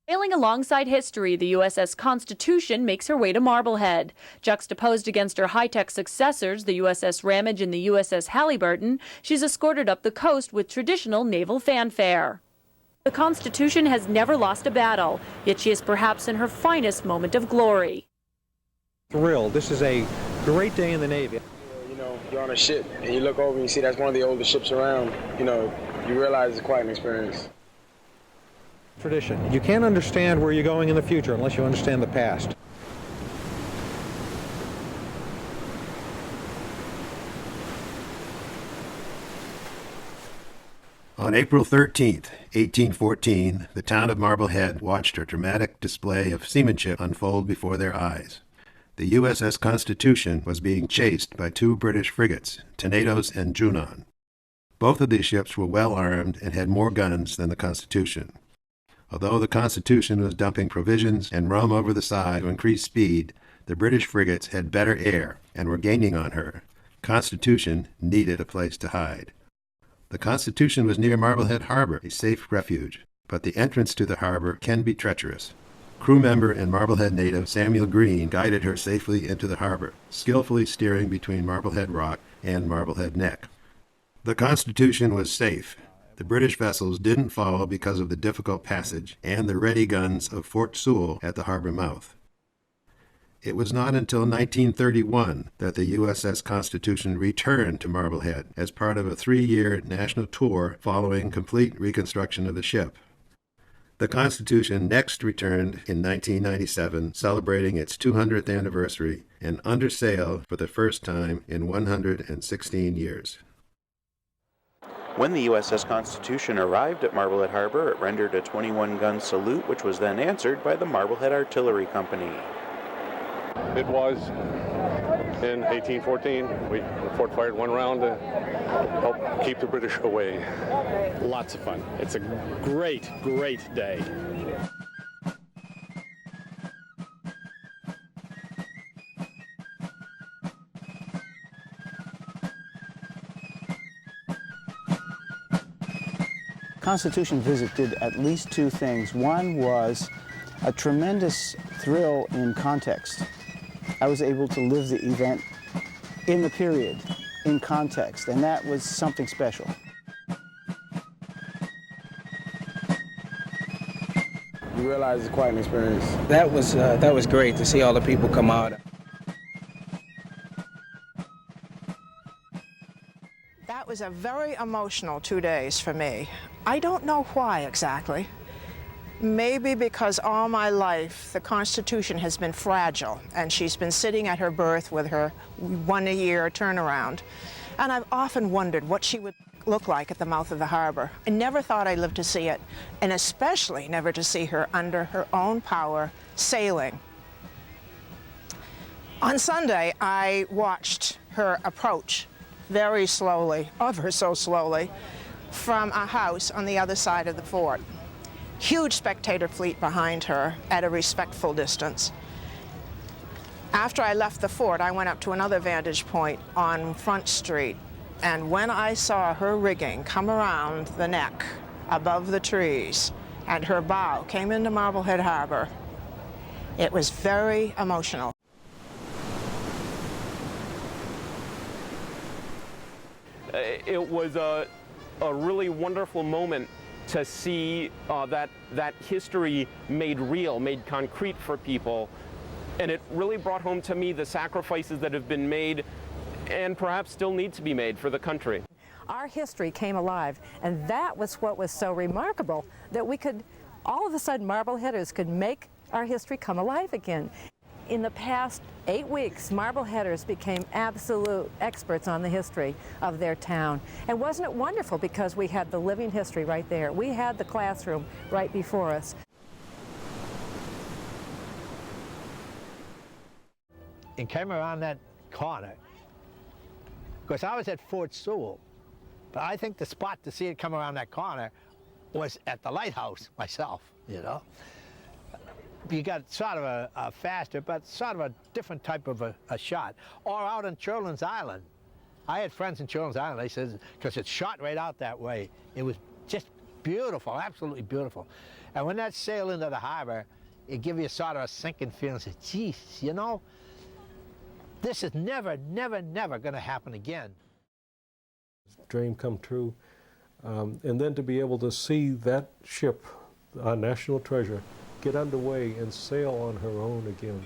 Sailing alongside history, the USS Constitution makes her way to Marblehead. Juxtaposed against her high-tech successors, the USS Ramage and the USS Halliburton, she's escorted up the coast with traditional naval fanfare. The Constitution has never lost a battle, yet she is perhaps in her finest moment of glory. Thrilled. This is a great day in the Navy. You know, you're on a ship and you look over and you see that's one of the oldest ships around. You know, you realize it's quite an experience. Tradition. You can't understand where you're going in the future unless you understand the past. On April 13th, 1814, the town of Marblehead watched a dramatic display of seamanship unfold before their eyes. The USS Constitution was being chased by two British frigates, Tenedos and Junon. Both of these ships were well armed and had more guns than the Constitution. Although the Constitution was dumping provisions and rum over the side to increase speed, the British frigates had better air and were gaining on her. Constitution needed a place to hide. The Constitution was near Marblehead Harbor, a safe refuge, but the entrance to the harbor can be treacherous. Crew member and Marblehead native Samuel Green guided her safely into the harbor, skillfully steering between Marblehead Rock and Marblehead Neck. The Constitution was safe. The British vessels didn't follow because of the difficult passage and the ready guns of Fort Sewell at the harbor mouth. It was not until 1931 that the USS Constitution returned to Marblehead as part of a 3-year national tour following complete reconstruction of the ship. The Constitution next returned in 1997, celebrating its 200th anniversary and under sail for the first time in 116 years. When the USS Constitution arrived at Marblehead Harbor, it rendered a 21-gun salute, which was then answered by the Marblehead Artillery Company. It was in 1814. The fort fired one round to help keep the British away. Lots of fun. It's a great, great day. Constitution visit did at least two things. One was a tremendous thrill in context. I was able to live the event in the period, in context, and that was something special. You realize it's quite an experience. That was great to see all the people come out. That was a very emotional 2 days for me. I don't know why exactly. Maybe because all my life the Constitution has been fragile and she's been sitting at her berth with her 1 a year turnaround. And I've often wondered what she would look like at the mouth of the harbor. I never thought I'd live to see it, and especially never to see her under her own power sailing. On Sunday, I watched her approach very slowly, ever so slowly, from a house on the other side of the fort. Huge spectator fleet behind her at a respectful distance. After I left the fort, I went up to another vantage point on Front Street, and when I saw her rigging come around the neck above the trees and her bow came into Marblehead Harbor, it was very emotional. It was a really wonderful moment to see that history made real, made concrete for people. And it really brought home to me the sacrifices that have been made and perhaps still need to be made for the country. Our history came alive, and that was what was so remarkable, that we could, all of a sudden, Marbleheaders could make our history come alive again. In the past 8 weeks, Marbleheaders became absolute experts on the history of their town. And wasn't it wonderful, because we had the living history right there. We had the classroom right before us. It came around that corner. Of course, I was at Fort Sewell, but I think the spot to see it come around that corner was at the lighthouse myself, you know. You got sort of a faster, but sort of a different type of a shot. Or out on Churlin's Island. I had friends in Churlin's Island. They said, because it's shot right out that way, it was just beautiful, absolutely beautiful. And when that sailed into the harbor, it gave you sort of a sinking feeling. Say, geez, you know, this is never, never, never going to happen again. Dream come true. And then to be able to see that ship, our national treasure, get underway and sail on her own again.